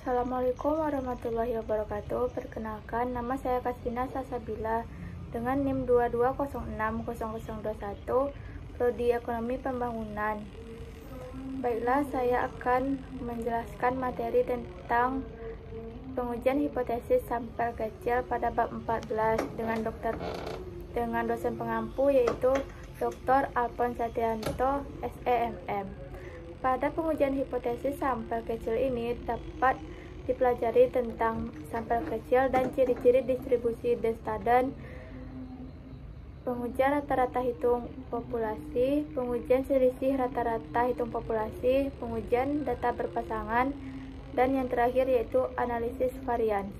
Assalamualaikum warahmatullahi wabarakatuh. Perkenalkan, nama saya Kastina Sasabila dengan NIM 22060021, Prodi Ekonomi Pembangunan. Baiklah, saya akan menjelaskan materi tentang pengujian hipotesis sampel kecil pada bab 14 dengan dosen pengampu yaitu Dr. Alphonse Satrianto, SEMM. Pada pengujian hipotesis sampel kecil ini dapat dipelajari tentang sampel kecil dan ciri-ciri distribusi Destadен, pengujian rata-rata hitung populasi, pengujian selisih rata-rata hitung populasi, pengujian data berpasangan, dan yang terakhir yaitu analisis varians.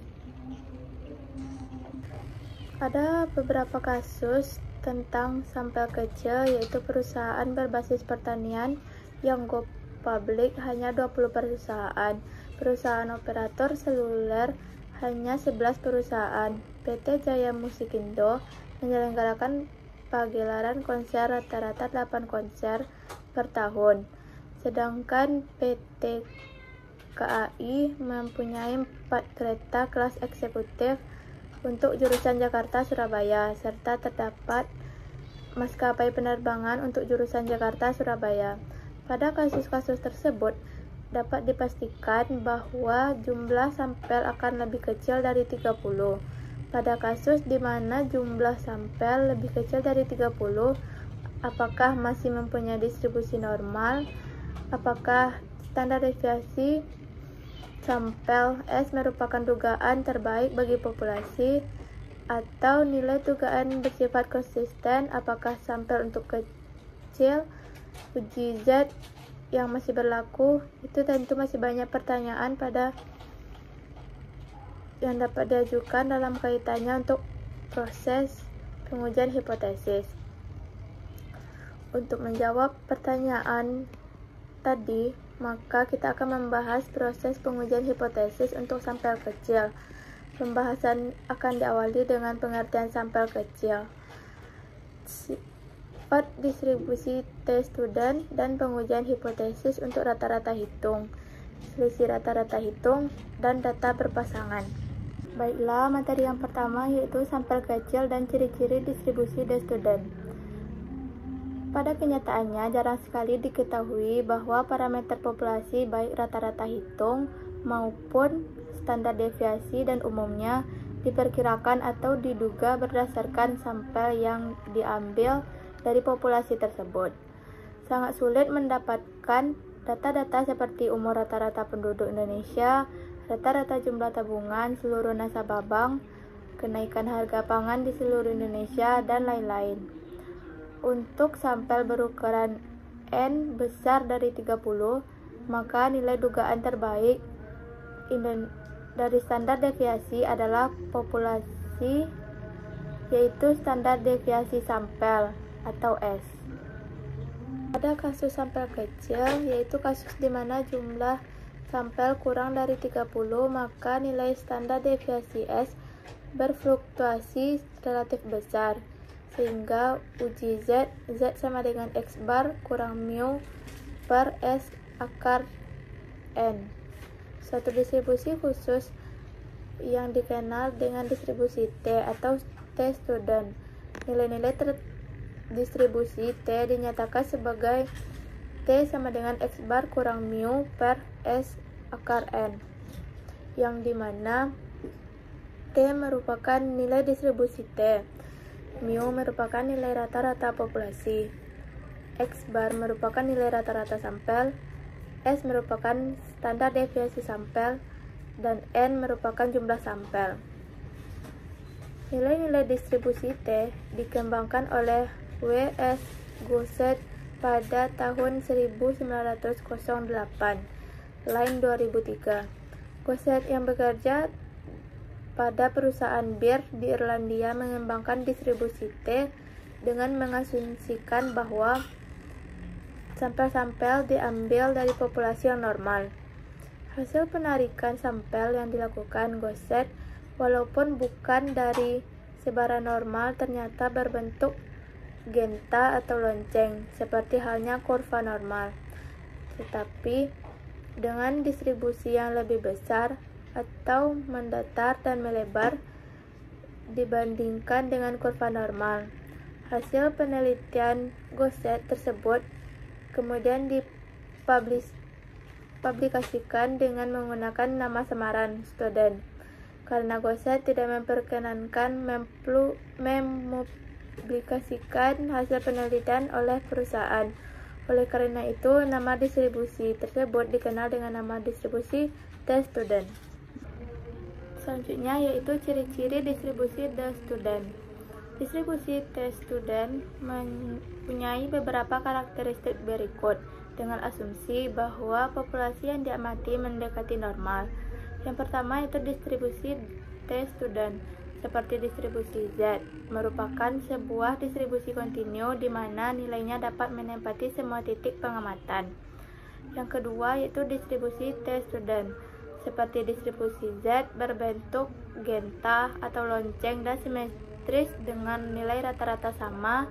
Ada beberapa kasus tentang sampel kecil, yaitu perusahaan berbasis pertanian yang go public hanya 20 perusahaan, perusahaan operator seluler hanya 11 perusahaan. PT Jaya Musikindo menyelenggarakan pagelaran konser rata-rata 8 konser per tahun, sedangkan PT KAI mempunyai 4 kereta kelas eksekutif untuk jurusan Jakarta-Surabaya, serta terdapat maskapai penerbangan untuk jurusan Jakarta-Surabaya. Pada kasus-kasus tersebut, dapat dipastikan bahwa jumlah sampel akan lebih kecil dari 30. Pada kasus di mana jumlah sampel lebih kecil dari 30, apakah masih mempunyai distribusi normal? Apakah standar deviasi sampel S merupakan dugaan terbaik bagi populasi? Atau nilai dugaan bersifat konsisten? Apakah sampel untuk kecil uji Z yang masih berlaku? Itu tentu masih banyak pertanyaan yang dapat diajukan dalam kaitannya untuk proses pengujian hipotesis. Untuk menjawab pertanyaan tadi, maka kita akan membahas proses pengujian hipotesis untuk sampel kecil. Pembahasan akan diawali dengan pengertian sampel kecil, sifat distribusi T-student, dan pengujian hipotesis untuk rata-rata hitung, selisih rata-rata hitung, dan data berpasangan. Baiklah, materi yang pertama yaitu sampel kecil dan ciri-ciri distribusi T-student. Pada kenyataannya, jarang sekali diketahui bahwa parameter populasi baik rata-rata hitung maupun standar deviasi dan umumnya diperkirakan atau diduga berdasarkan sampel yang diambil dari populasi tersebut. Sangat sulit mendapatkan data-data seperti umur rata-rata penduduk Indonesia, rata-rata jumlah tabungan seluruh nasabah bank, kenaikan harga pangan di seluruh Indonesia, dan lain-lain. Untuk sampel berukuran N besar dari 30, maka nilai dugaan terbaik dari standar deviasi adalah populasi, yaitu standar deviasi sampel atau S. Pada kasus sampel kecil, yaitu kasus di mana jumlah sampel kurang dari 30, maka nilai standar deviasi S berfluktuasi relatif besar, sehingga uji Z sama dengan X bar kurang mu per S akar N. Suatu distribusi khusus yang dikenal dengan distribusi T atau T-student. Nilai-nilai distribusi T dinyatakan sebagai T sama dengan X bar kurang mu per S akar N, yang dimana T merupakan nilai distribusi T, mu merupakan nilai rata-rata populasi, X bar merupakan nilai rata-rata sampel, S merupakan standar deviasi sampel, dan N merupakan jumlah sampel. Nilai-nilai distribusi T dikembangkan oleh W.S. Gosset pada tahun 1908, lain 2003. Gosset yang bekerja pada perusahaan bir di Irlandia mengembangkan distribusi T dengan mengasumsikan bahwa sampel-sampel diambil dari populasi yang normal. Hasil penarikan sampel yang dilakukan Gosset, walaupun bukan dari sebaran normal, ternyata berbentuk genta atau lonceng, seperti halnya kurva normal. Tetapi dengan distribusi yang lebih besar atau mendatar dan melebar dibandingkan dengan kurva normal. Hasil penelitian Gosset tersebut kemudian dipublikasikan dengan menggunakan nama samaran student, karena Gosset tidak memperkenankan mempublikasikan hasil penelitian oleh perusahaan. Oleh karena itu, nama distribusi tersebut dikenal dengan nama distribusi T-student. Selanjutnya yaitu ciri-ciri distribusi The-student. Distribusi T-student mempunyai beberapa karakteristik berikut dengan asumsi bahwa populasi yang diamati mendekati normal. Yang pertama yaitu distribusi T-student seperti distribusi Z merupakan sebuah distribusi kontinu di mana nilainya dapat menempati semua titik pengamatan. Yang kedua yaitu distribusi T-student seperti distribusi Z berbentuk genta atau lonceng dan simetris dengan nilai rata-rata sama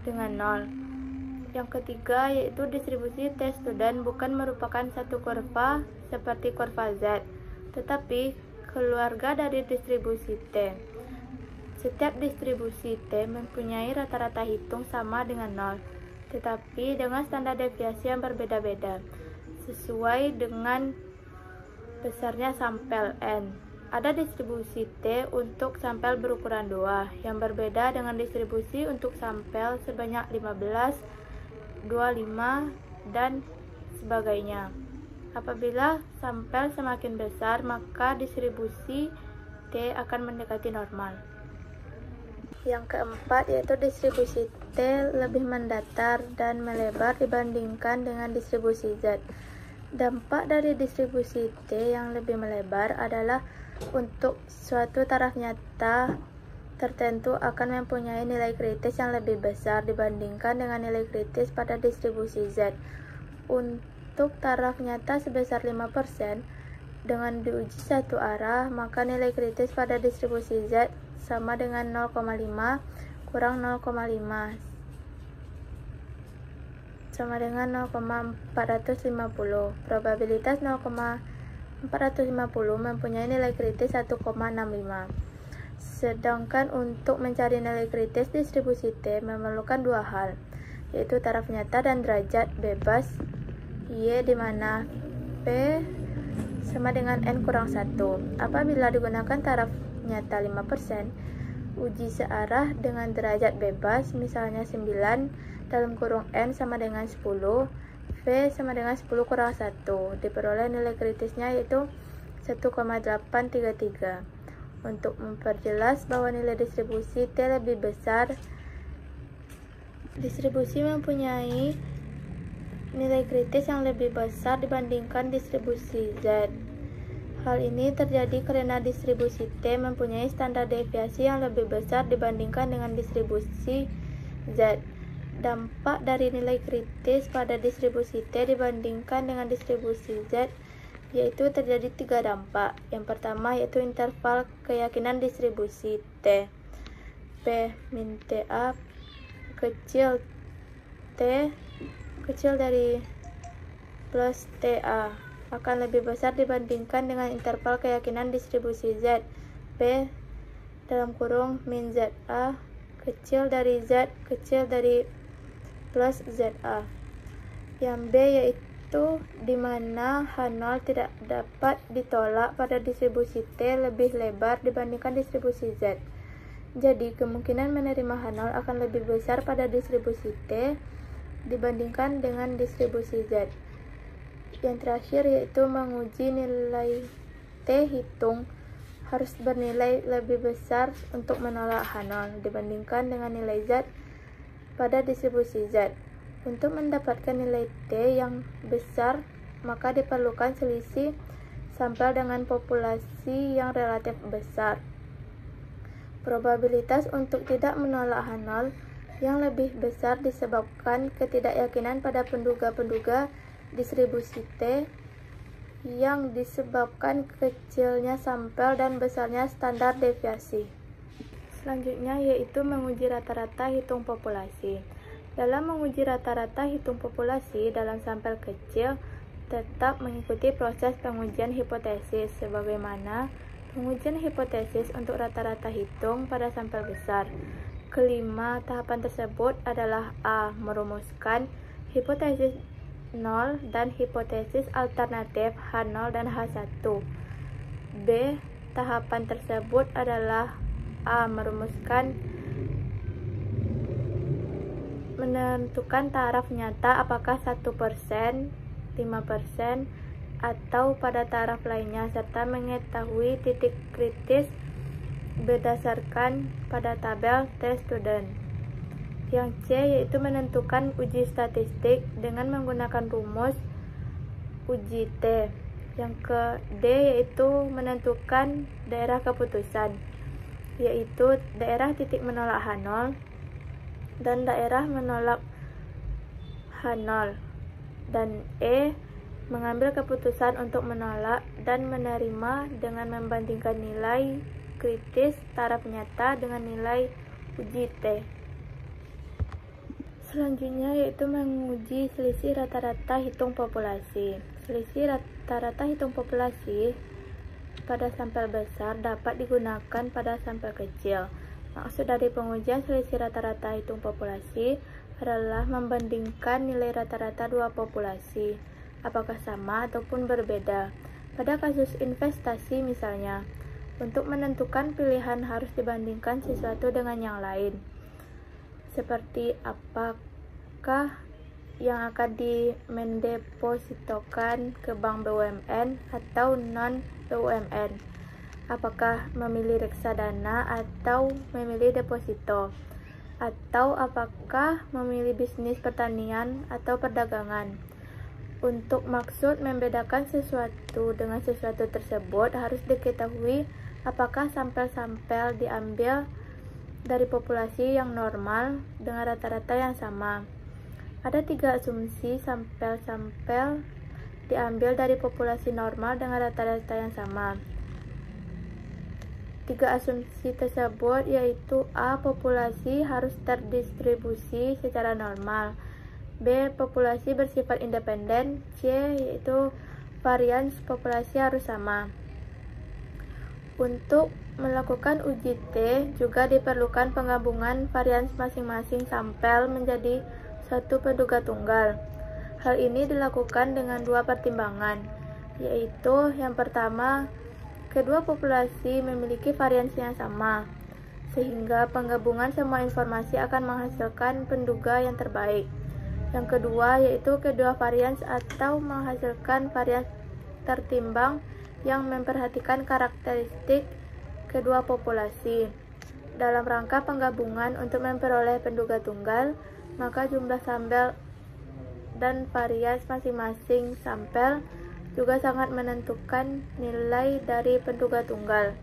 dengan 0. Yang ketiga yaitu distribusi T-student bukan merupakan satu kurva seperti kurva Z, tetapi keluarga dari distribusi T. Setiap distribusi T mempunyai rata-rata hitung sama dengan 0, tetapi dengan standar deviasi yang berbeda-beda, sesuai dengan besarnya sampel N. Ada distribusi T untuk sampel berukuran 2, yang berbeda dengan distribusi untuk sampel sebanyak 15, 25, dan sebagainya. Apabila sampel semakin besar, maka distribusi T akan mendekati normal. Yang keempat yaitu distribusi T lebih mendatar dan melebar dibandingkan dengan distribusi Z. Dampak dari distribusi T yang lebih melebar adalah untuk suatu taraf nyata tertentu akan mempunyai nilai kritis yang lebih besar dibandingkan dengan nilai kritis pada distribusi Z. Untuk taraf nyata sebesar 5% dengan diuji satu arah, maka nilai kritis pada distribusi Z sama dengan 0,5 kurang 0,5 sama dengan 0,450. Probabilitas 0,450 mempunyai nilai kritis 1,65. Sedangkan untuk mencari nilai kritis distribusi T memerlukan dua hal, yaitu taraf nyata dan derajat bebas Y, di mana P sama dengan N kurang 1. Apabila digunakan taraf nyata 5%, uji searah dengan derajat bebas, misalnya 9 dalam kurung N sama dengan 10, V sama dengan 10 kurang 1, diperoleh nilai kritisnya yaitu 1,833. Untuk memperjelas bahwa nilai distribusi T lebih besar, distribusi mempunyai nilai kritis yang lebih besar dibandingkan distribusi Z. Hal ini terjadi karena distribusi T mempunyai standar deviasi yang lebih besar dibandingkan dengan distribusi Z. Dampak dari nilai kritis pada distribusi T dibandingkan dengan distribusi Z yaitu terjadi 3 dampak. Yang pertama yaitu interval keyakinan distribusi T. P min TA kecil T kecil dari plus TA akan lebih besar dibandingkan dengan interval keyakinan distribusi Z. P dalam kurung min ZA kecil dari Z kecil dari plus ZA. Yang B yaitu di mana H0 tidak dapat ditolak pada distribusi T lebih lebar dibandingkan distribusi Z. Jadi kemungkinan menerima H0 akan lebih besar pada distribusi T dibandingkan dengan distribusi Z. Yang terakhir yaitu menguji nilai T hitung harus bernilai lebih besar untuk menolak H0 dibandingkan dengan nilai Z pada distribusi Z. Untuk mendapatkan nilai T yang besar, maka diperlukan selisih sampel dengan populasi yang relatif besar. Probabilitas untuk tidak menolak H0 yang lebih besar disebabkan ketidakyakinan pada penduga-penduga distribusi T yang disebabkan kecilnya sampel dan besarnya standar deviasi. Selanjutnya yaitu menguji rata-rata hitung populasi. Dalam menguji rata-rata hitung populasi dalam sampel kecil, tetap mengikuti proses pengujian hipotesis sebagaimana pengujian hipotesis untuk rata-rata hitung pada sampel besar. Kelima tahapan tersebut adalah A. Merumuskan hipotesis 0 dan hipotesis alternatif H0 dan H1. B. Tahapan tersebut adalah A. Menentukan taraf nyata apakah 1%, 5%, atau pada taraf lainnya, serta mengetahui titik kritis berdasarkan pada tabel T-student. Yang C yaitu menentukan uji statistik dengan menggunakan rumus uji T. Yang ke D yaitu menentukan daerah keputusan, yaitu daerah titik menolak H0 dan daerah menolak H0. Dan E mengambil keputusan untuk menolak dan menerima dengan membandingkan nilai kritis taraf nyata dengan nilai uji T. Selanjutnya yaitu menguji selisih rata-rata hitung populasi. Selisih rata-rata hitung populasi pada sampel besar dapat digunakan pada sampel kecil. Maksud dari pengujian selisih rata-rata hitung populasi adalah membandingkan nilai rata-rata dua populasi, apakah sama ataupun berbeda. Pada kasus investasi misalnya, untuk menentukan pilihan harus dibandingkan sesuatu dengan yang lain, seperti apakah yang akan dimendepositokan ke bank BUMN atau non-BUMN, apakah memilih reksadana atau memilih deposito, atau apakah memilih bisnis pertanian atau perdagangan. Untuk maksud membedakan sesuatu dengan sesuatu tersebut harus diketahui apakah sampel-sampel diambil dari populasi yang normal dengan rata-rata yang sama. Ada 3 asumsi sampel-sampel diambil dari populasi normal dengan rata-rata yang sama. 3 asumsi tersebut yaitu A. Populasi harus terdistribusi secara normal. B. Populasi bersifat independen. C. Yaitu varians populasi harus sama. Untuk melakukan uji T juga diperlukan penggabungan varians masing-masing sampel menjadi satu penduga tunggal. Hal ini dilakukan dengan 2 pertimbangan, yaitu yang pertama, kedua populasi memiliki varians yang sama, sehingga penggabungan semua informasi akan menghasilkan penduga yang terbaik. Yang kedua yaitu kedua varians atau menghasilkan varians tertimbang yang memperhatikan karakteristik kedua populasi. Dalam rangka penggabungan untuk memperoleh penduga tunggal, maka jumlah sampel dan varians masing-masing sampel juga sangat menentukan nilai dari penduga tunggal.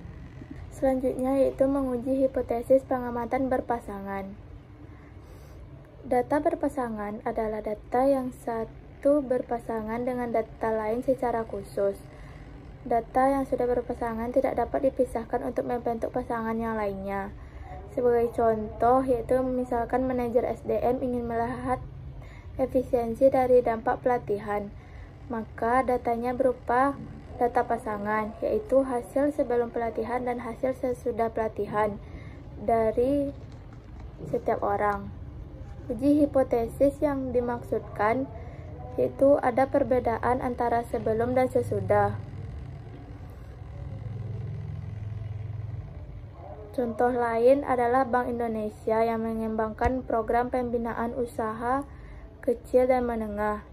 Selanjutnya yaitu menguji hipotesis pengamatan berpasangan. Data berpasangan adalah data yang satu berpasangan dengan data lain secara khusus. Data yang sudah berpasangan tidak dapat dipisahkan untuk membentuk pasangan yang lainnya. Sebagai contoh, yaitu misalkan manajer SDM ingin melihat efisiensi dari dampak pelatihan, maka datanya berupa data pasangan, yaitu hasil sebelum pelatihan dan hasil sesudah pelatihan dari setiap orang. Uji hipotesis yang dimaksudkan yaitu ada perbedaan antara sebelum dan sesudah. Contoh lain adalah Bank Indonesia yang mengembangkan program pembinaan usaha kecil dan menengah.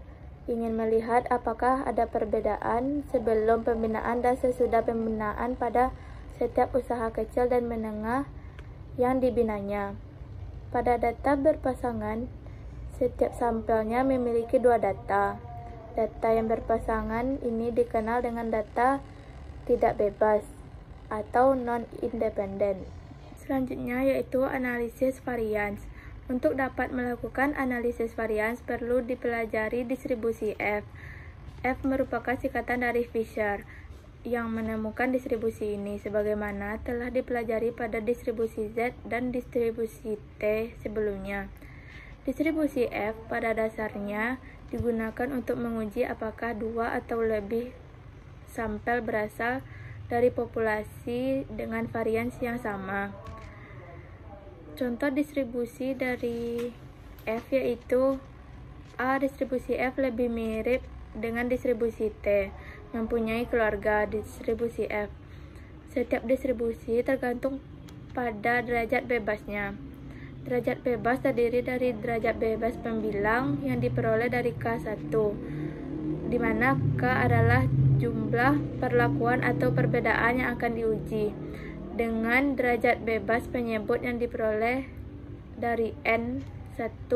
Ingin melihat apakah ada perbedaan sebelum pembinaan dan sesudah pembinaan pada setiap usaha kecil dan menengah yang dibinanya. Pada data berpasangan, setiap sampelnya memiliki 2 data. Data yang berpasangan ini dikenal dengan data tidak bebas atau non-independen. Selanjutnya yaitu analisis varians. Untuk dapat melakukan analisis varians perlu dipelajari distribusi F. F merupakan singkatan dari Fisher yang menemukan distribusi ini sebagaimana telah dipelajari pada distribusi Z dan distribusi T sebelumnya. Distribusi F pada dasarnya digunakan untuk menguji apakah dua atau lebih sampel berasal dari populasi dengan varian yang sama. Contoh distribusi dari F yaitu A. Distribusi F lebih mirip dengan distribusi T, mempunyai keluarga distribusi F. Setiap distribusi tergantung pada derajat bebasnya. Derajat bebas terdiri dari derajat bebas pembilang yang diperoleh dari K1, di mana K adalah jumlah perlakuan atau perbedaan yang akan diuji, dengan derajat bebas penyebut yang diperoleh dari N1,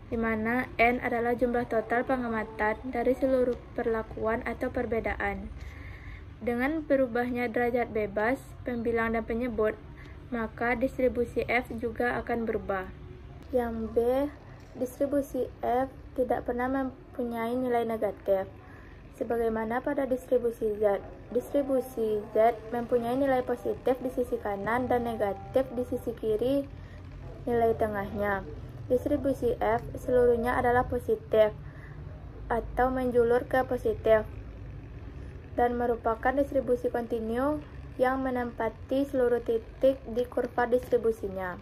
di mana N adalah jumlah total pengamatan dari seluruh perlakuan atau perbedaan. Dengan berubahnya derajat bebas, pembilang dan penyebut, maka distribusi F juga akan berubah. Yang B, distribusi F tidak pernah mempunyai nilai negatif. Sebagaimana pada distribusi Z. Distribusi Z mempunyai nilai positif di sisi kanan dan negatif di sisi kiri nilai tengahnya. Distribusi F seluruhnya adalah positif atau menjulur ke positif dan merupakan distribusi kontinu yang menempati seluruh titik di kurva distribusinya.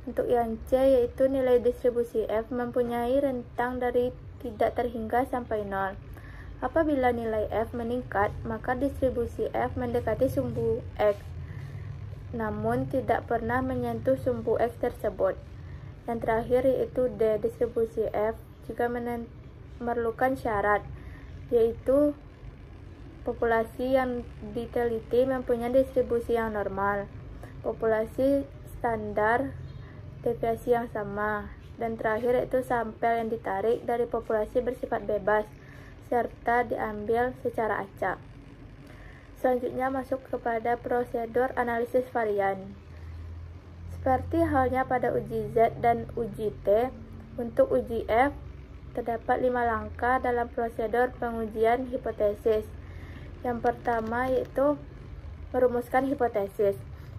Untuk yang C yaitu nilai distribusi F mempunyai rentang dari tidak terhingga sampai 0. Apabila nilai F meningkat, maka distribusi F mendekati sumbu X, namun tidak pernah menyentuh sumbu X tersebut. Yang terakhir yaitu D, distribusi F juga memerlukan syarat, yaitu populasi yang diteliti mempunyai distribusi yang normal, populasi standar, deviasi yang sama, dan terakhir yaitu sampel yang ditarik dari populasi bersifat bebas, serta diambil secara acak. Selanjutnya masuk kepada prosedur analisis varian. Seperti halnya pada uji Z dan uji T, untuk uji F, terdapat 5 langkah dalam prosedur pengujian hipotesis. Yang pertama yaitu merumuskan hipotesis.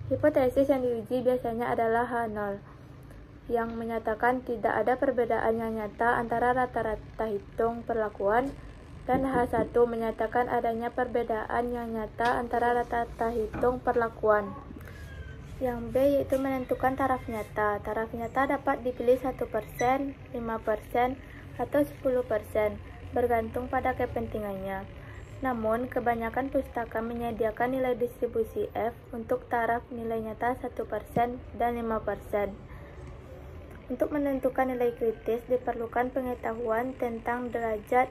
Hipotesis yang diuji biasanya adalah H0, yang menyatakan tidak ada perbedaan yang nyata antara rata-rata hitung perlakuan, dan H1 menyatakan adanya perbedaan yang nyata antara rata-rata hitung perlakuan. Yang B yaitu menentukan taraf nyata. Taraf nyata dapat dipilih 1%, 5%, atau 10%, bergantung pada kepentingannya. Namun, kebanyakan pustaka menyediakan nilai distribusi F untuk taraf nilai nyata 1% dan 5%. Untuk menentukan nilai kritis, diperlukan pengetahuan tentang derajat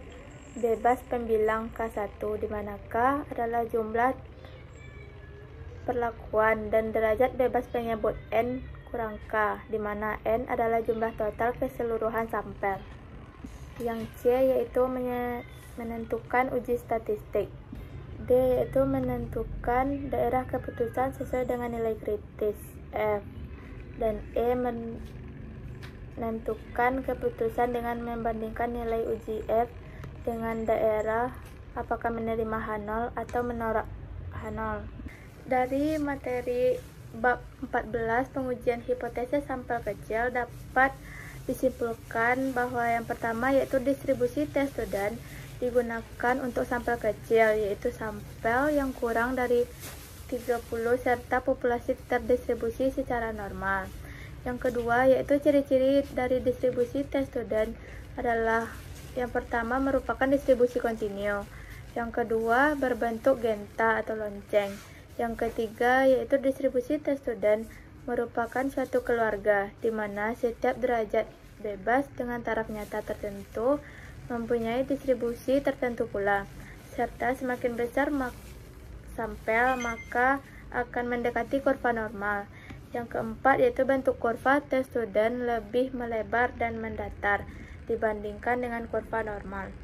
bebas pembilang K1, di mana K adalah jumlah perlakuan, dan derajat bebas penyebut N kurang K, di mana N adalah jumlah total keseluruhan sampel. Yang C yaitu menentukan uji statistik. D yaitu menentukan daerah keputusan sesuai dengan nilai kritis F. Dan E menentukan keputusan dengan membandingkan nilai uji F dengan daerah apakah menerima H0 atau menolak H0. Dari materi bab 14 pengujian hipotesis sampel kecil dapat disimpulkan bahwa yang pertama yaitu distribusi T student digunakan untuk sampel kecil, yaitu sampel yang kurang dari 30 serta populasi terdistribusi secara normal. Yang kedua yaitu ciri-ciri dari distribusi T student adalah yang pertama merupakan distribusi kontinu, yang kedua berbentuk genta atau lonceng, yang ketiga yaitu distribusi T student merupakan suatu keluarga di mana setiap derajat bebas dengan taraf nyata tertentu mempunyai distribusi tertentu pula, serta semakin besar sampel maka akan mendekati kurva normal. Yang keempat yaitu bentuk kurva T student lebih melebar dan mendatar dibandingkan dengan kurva normal.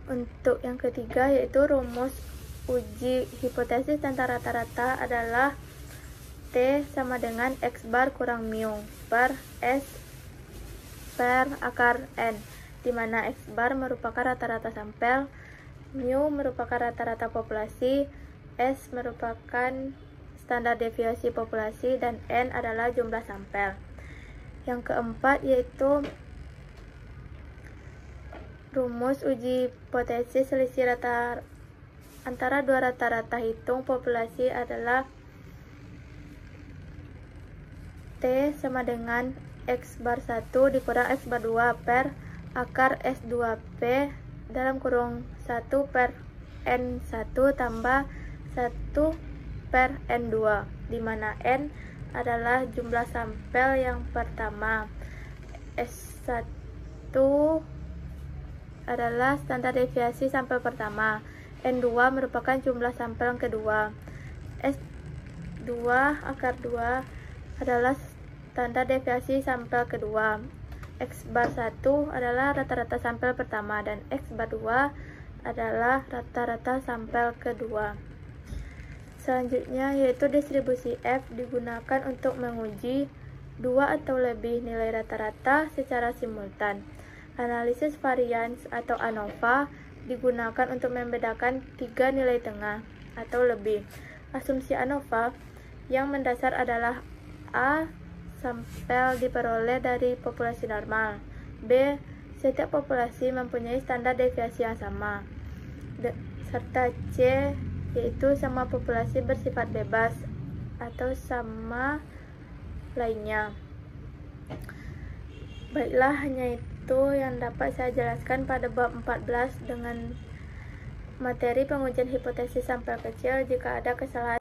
Untuk yang ketiga yaitu rumus uji hipotesis tentang rata-rata adalah T sama dengan X bar kurang mu per S per akar N, di mana X bar merupakan rata-rata sampel, mu merupakan rata-rata populasi, S merupakan standar deviasi populasi, dan N adalah jumlah sampel. Yang keempat yaitu Rumus uji hipotesis selisih antara dua rata-rata hitung populasi adalah T sama dengan X bar 1 dikurang X bar 2 per akar S2P dalam kurung 1 per N1 tambah 1 per N2, di mana N adalah jumlah sampel yang pertama, S1 adalah standar deviasi sampel pertama, N2 merupakan jumlah sampel yang kedua, S2 akar 2 adalah standar deviasi sampel kedua, X bar 1 adalah rata-rata sampel pertama, dan X bar 2 adalah rata-rata sampel kedua. Selanjutnya yaitu distribusi F digunakan untuk menguji dua atau lebih nilai rata-rata secara simultan. Analisis varians atau ANOVA digunakan untuk membedakan tiga nilai tengah atau lebih. Asumsi ANOVA yang mendasar adalah A. Sampel diperoleh dari populasi normal. B. Setiap populasi mempunyai standar deviasi yang sama. Serta C. Yaitu sama populasi bersifat bebas atau sama lainnya. Baiklah, hanya itu yang dapat saya jelaskan pada bab 14 dengan materi pengujian hipotesis sampel kecil. Jika ada kesalahan